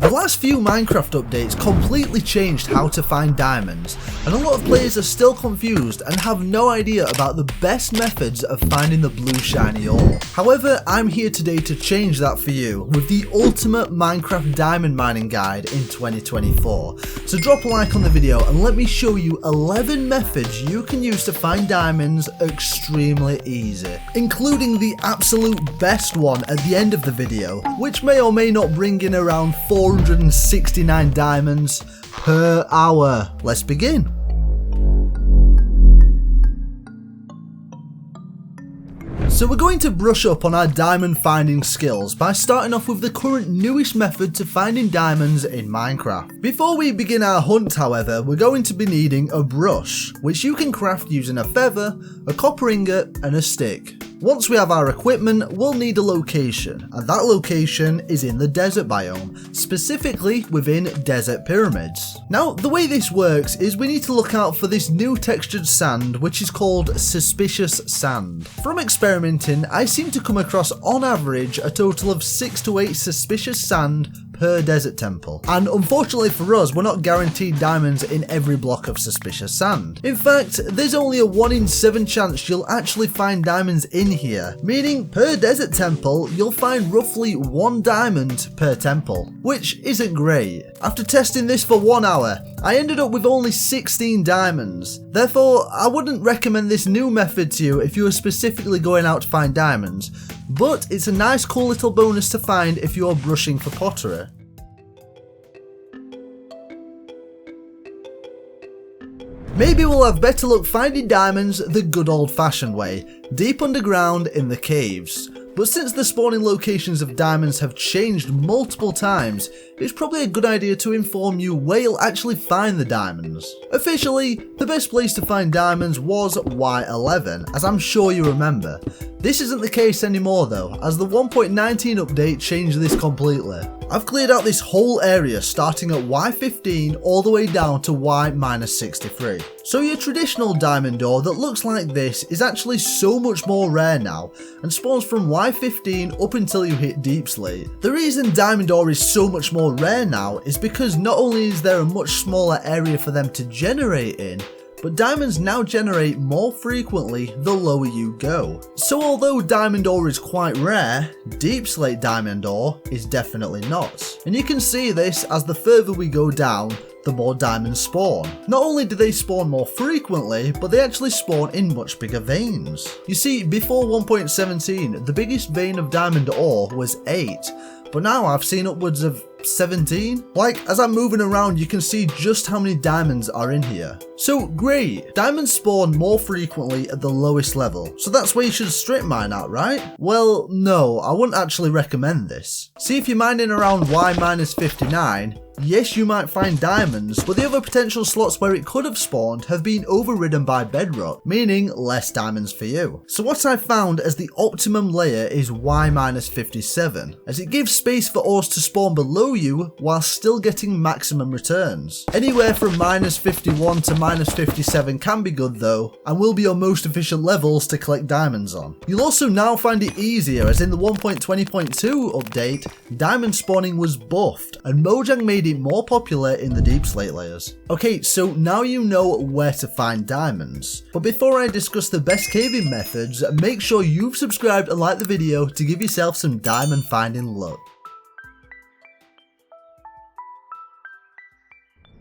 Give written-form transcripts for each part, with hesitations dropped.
The last few Minecraft updates completely changed how to find diamonds, and a lot of players are still confused and have no idea about the best methods of finding the blue shiny ore. However, I'm here today to change that for you with the ultimate Minecraft diamond mining guide in 2024. So drop a like on the video and let me show you 11 methods you can use to find diamonds extremely easy, including the absolute best one at the end of the video, which may or may not bring in around 469 diamonds per hour. Let's begin. So we're going to brush up on our diamond finding skills by starting off with the current newest method to finding diamonds in Minecraft. Before we begin our hunt, however, we're going to be needing a brush, which you can craft using a feather, a copper ingot and a stick. Once we have our equipment, we'll need a location, and that location is in the desert biome, specifically within desert pyramids. Now, the way this works is we need to look out for this new textured sand, which is called suspicious sand. From experimenting, I seem to come across on average a total of 6 to 8 suspicious sand per desert temple, and unfortunately for us, we're not guaranteed diamonds in every block of suspicious sand. In fact, there's only a 1 in 7 chance you'll actually find diamonds in here, meaning per desert temple you'll find roughly 1 diamond per temple, which isn't great. After testing this for 1 hour, I ended up with only 16 diamonds. Therefore, I wouldn't recommend this new method to you if you are specifically going out to find diamonds, but it's a nice cool little bonus to find if you are brushing for pottery. Maybe we'll have better luck finding diamonds the good old fashioned way, deep underground in the caves. But since the spawning locations of diamonds have changed multiple times, it's probably a good idea to inform you where you'll actually find the diamonds. Officially, the best place to find diamonds was Y11, as I'm sure you remember. This isn't the case anymore though, as the 1.19 update changed this completely. I've cleared out this whole area starting at Y15 all the way down to Y-63. So your traditional diamond ore that looks like this is actually so much more rare now and spawns from Y15 up until you hit deep slate. The reason diamond ore is so much more rare now is because not only is there a much smaller area for them to generate in, but diamonds now generate more frequently the lower you go. So although diamond ore is quite rare, deep slate diamond ore is definitely not. And you can see this as the further we go down, the more diamonds spawn. Not only do they spawn more frequently, but they actually spawn in much bigger veins. You see, before 1.17, the biggest vein of diamond ore was 8, but now I've seen upwards of 17. Like, as I'm moving around, you can see just how many diamonds are in here. So great, diamonds spawn more frequently at the lowest level, so that's where you should strip mine at, right? Well, no, I wouldn't actually recommend this. See, if you're mining around Y-59, yes, you might find diamonds, but the other potential slots where it could have spawned have been overridden by bedrock, meaning less diamonds for you. So what I found as the optimum layer is Y-57, as it gives space for ores to spawn below you while still getting maximum returns. Anywhere from -51 to -57 can be good though, and will be your most efficient levels to collect diamonds on. You'll also now find it easier, as in the 1.20.2 update, diamond spawning was buffed, and Mojang made it more popular in the deep slate layers. Okay, so now you know where to find diamonds. But before I discuss the best caving methods, make sure you've subscribed and liked the video to give yourself some diamond finding luck.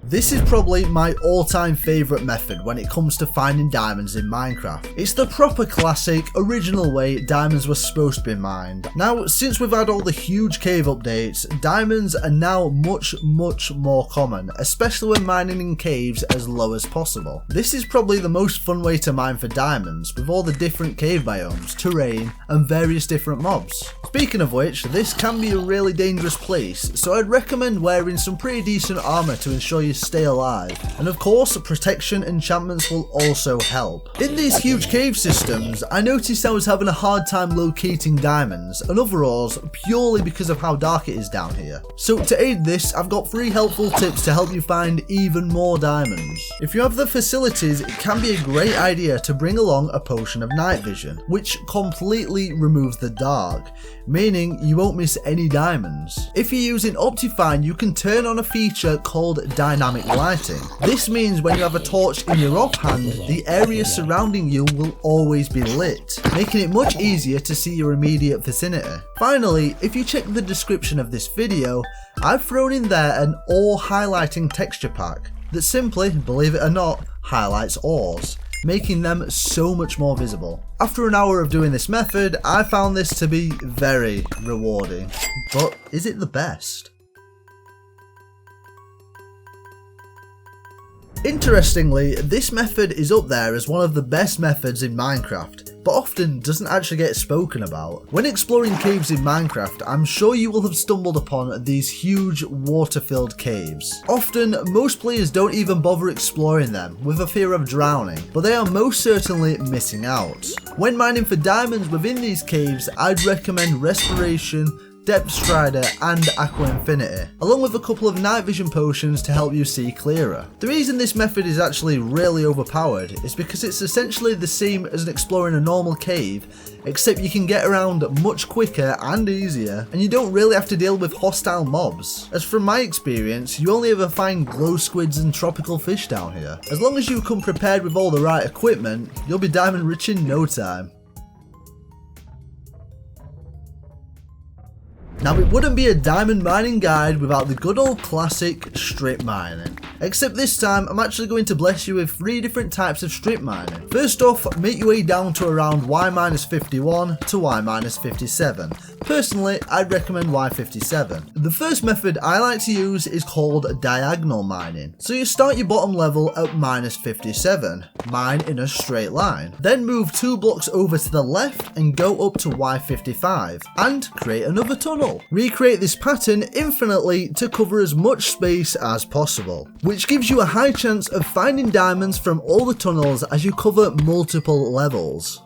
This is probably my all-time favourite method when it comes to finding diamonds in Minecraft. It's the proper classic, original way diamonds were supposed to be mined. Now, since we've had all the huge cave updates, diamonds are now much more common, especially when mining in caves as low as possible. This is probably the most fun way to mine for diamonds, with all the different cave biomes, terrain, and various different mobs. Speaking of which, this can be a really dangerous place, so I'd recommend wearing some pretty decent armour to ensure you're you stay alive. And of course, protection enchantments will also help. In these huge cave systems, I noticed I was having a hard time locating diamonds and other ores purely because of how dark it is down here. So to aid this, I've got 3 helpful tips to help you find even more diamonds. If you have the facilities, it can be a great idea to bring along a potion of night vision, which completely removes the dark, meaning you won't miss any diamonds. If you're using Optifine, you can turn on a feature called dynamic lighting. This means when you have a torch in your offhand, the area surrounding you will always be lit, making it much easier to see your immediate vicinity. Finally, if you check the description of this video, I've thrown in there an ore highlighting texture pack that simply, believe it or not, highlights ores, making them so much more visible. After an hour of doing this method, I found this to be very rewarding. But is it the best? Interestingly, this method is up there as one of the best methods in Minecraft, but often doesn't actually get spoken about. When exploring caves in Minecraft, I'm sure you will have stumbled upon these huge water-filled caves. Often, most players don't even bother exploring them with a fear of drowning, but they are most certainly missing out. When mining for diamonds within these caves, I'd recommend Respiration, Depth Strider and Aqua Infinity, along with a couple of night vision potions to help you see clearer. The reason this method is actually really overpowered is because it's essentially the same as exploring a normal cave, except you can get around much quicker and easier, and you don't really have to deal with hostile mobs. As from my experience, you only ever find glow squids and tropical fish down here. As long as you come prepared with all the right equipment, you'll be diamond rich in no time. Now, it wouldn't be a diamond mining guide without the good old classic strip mining. Except this time, I'm actually going to bless you with 3 different types of strip mining. First off, make your way down to around Y-51 to Y-57. Personally, I'd recommend Y-57. The first method I like to use is called diagonal mining. So you start your bottom level at -57, mine in a straight line. Then move 2 blocks over to the left and go up to Y-55 and create another tunnel. Recreate this pattern infinitely to cover as much space as possible, which gives you a high chance of finding diamonds from all the tunnels as you cover multiple levels.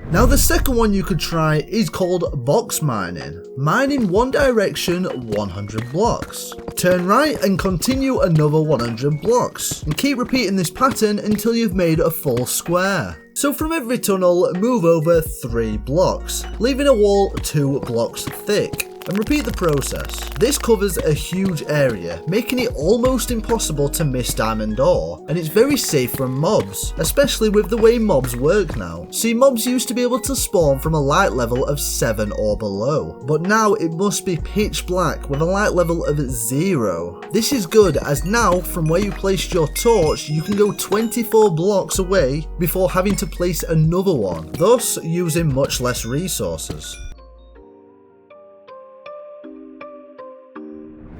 Now, the second one you could try is called box mining. Mine in one direction 100 blocks. Turn right and continue another 100 blocks. And keep repeating this pattern until you've made a full square. So from every tunnel, move over 3 blocks, leaving a wall 2 blocks thick. And repeat the process. This covers a huge area, making it almost impossible to miss diamond ore, and it's very safe from mobs, especially with the way mobs work now. See, mobs used to be able to spawn from a light level of 7 or below, but now it must be pitch black with a light level of 0. This is good, as now from where you placed your torch, you can go 24 blocks away before having to place another one, thus using much less resources.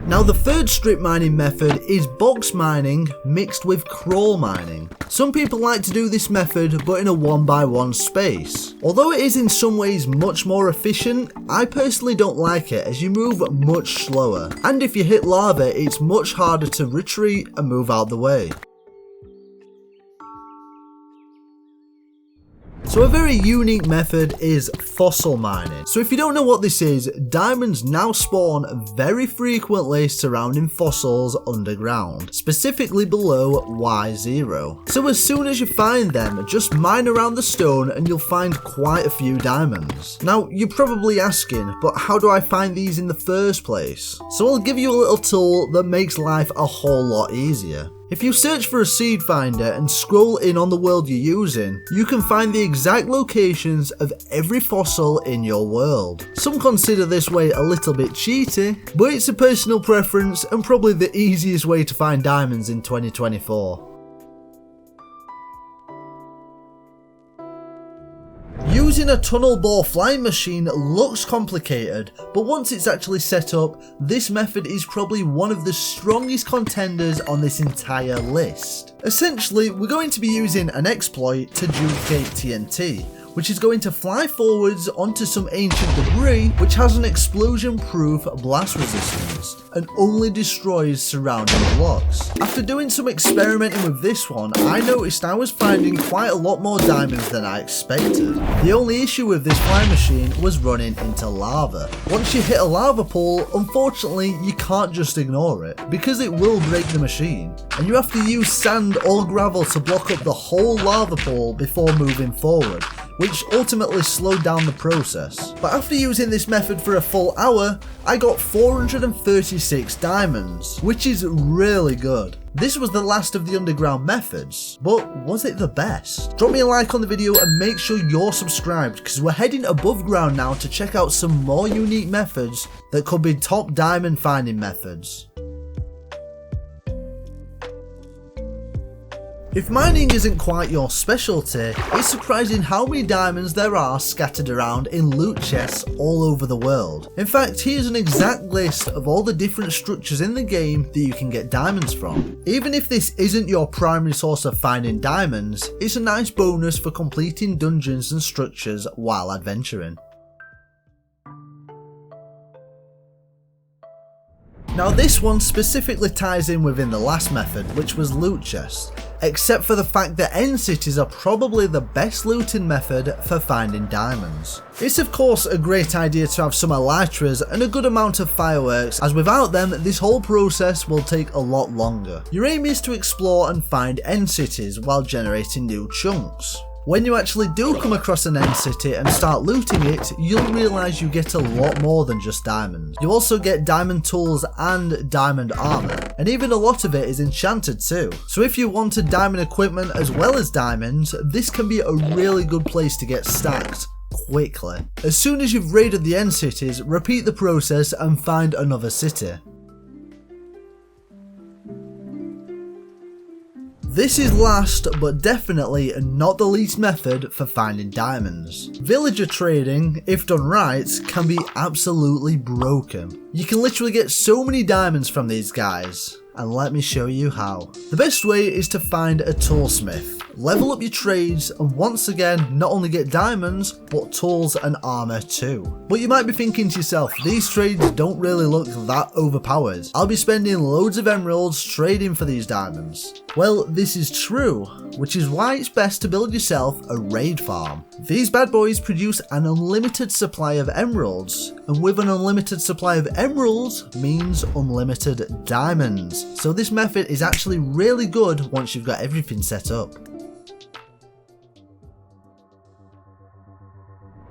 Now, the third strip mining method is box mining mixed with crawl mining. Some people like to do this method but in a 1x1 space. Although it is in some ways much more efficient, I personally don't like it as you move much slower, and if you hit lava it's much harder to retreat and move out the way. So a very unique method is fossil mining. So if you don't know what this is, diamonds now spawn very frequently surrounding fossils underground, specifically below Y0. So as soon as you find them, just mine around the stone and you'll find quite a few diamonds. Now you're probably asking, but how do I find these in the first place? So I'll give you a little tool that makes life a whole lot easier. If you search for a seed finder and scroll in on the world you're using, you can find the exact locations of every fossil in your world. Some consider this way a little bit cheaty, but it's a personal preference and probably the easiest way to find diamonds in 2024. Using a tunnel bore flying machine looks complicated, but once it's actually set up, this method is probably one of the strongest contenders on this entire list. Essentially, we're going to be using an exploit to duplicate TNT, which is going to fly forwards onto some ancient debris which has an explosion-proof blast resistance and only destroys surrounding blocks. After doing some experimenting with this one, I noticed I was finding quite a lot more diamonds than I expected. The only issue with this flying machine was running into lava. Once you hit a lava pool, unfortunately you can't just ignore it, because it will break the machine, and you have to use sand or gravel to block up the whole lava pool before moving forward, which ultimately slowed down the process. But after using this method for a full hour, I got 436 diamonds, which is really good. This was the last of the underground methods, but was it the best? Drop me a like on the video and make sure you're subscribed, because we're heading above ground now to check out some more unique methods that could be top diamond finding methods. If mining isn't quite your specialty, it's surprising how many diamonds there are scattered around in loot chests all over the world. In fact, here's an exact list of all the different structures in the game that you can get diamonds from. Even if this isn't your primary source of finding diamonds, it's a nice bonus for completing dungeons and structures while adventuring. Now this one specifically ties in within the last method, which was loot chests, except for the fact that end cities are probably the best looting method for finding diamonds. It's of course a great idea to have some elytras and a good amount of fireworks, as without them this whole process will take a lot longer. Your aim is to explore and find end cities while generating new chunks. When you actually do come across an end city and start looting it, you'll realise you get a lot more than just diamonds. You also get diamond tools and diamond armour, and even a lot of it is enchanted too. So if you wanted diamond equipment as well as diamonds, this can be a really good place to get stacked quickly. As soon as you've raided the end cities, repeat the process and find another city. This is last but definitely not the least method for finding diamonds. Villager trading, if done right, can be absolutely broken. You can literally get so many diamonds from these guys, and let me show you how. The best way is to find a toolsmith, level up your trades, and once again not only get diamonds but tools and armor too. But you might be thinking to yourself, these trades don't really look that overpowered. I'll be spending loads of emeralds trading for these diamonds. Well, this is true, which is why it's best to build yourself a raid farm. These bad boys produce an unlimited supply of emeralds, and with an unlimited supply of emeralds means unlimited diamonds. So this method is actually really good once you've got everything set up.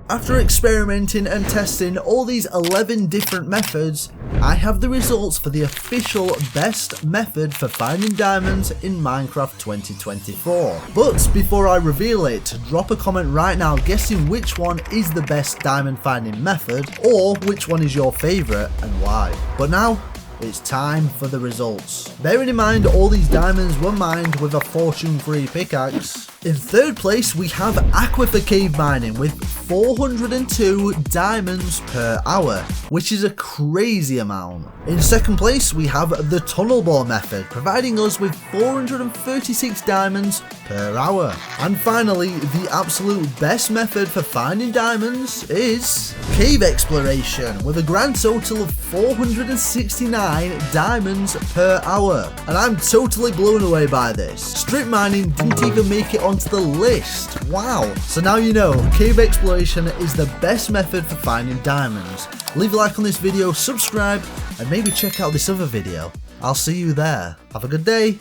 After experimenting and testing all these 11 different methods, I have the results for the official best method for finding diamonds in Minecraft 2024. But before I reveal it, drop a comment right now guessing which one is the best diamond finding method, or which one is your favourite and why. But now, it's time for the results. Bearing in mind all these diamonds were mined with a fortune-free pickaxe. In third place we have Aquifer Cave Mining with 402 diamonds per hour, which is a crazy amount. In second place we have the Tunnel Bore method, providing us with 436 diamonds per hour. And finally, the absolute best method for finding diamonds is Cave Exploration, with a grand total of 469 diamonds per hour. And I'm totally blown away by this. Strip mining didn't even make it onto the list. Wow. So now you know, Cave Exploration is the best method for finding diamonds. Leave a like on this video, subscribe, and maybe check out this other video. I'll see you there. Have a good day.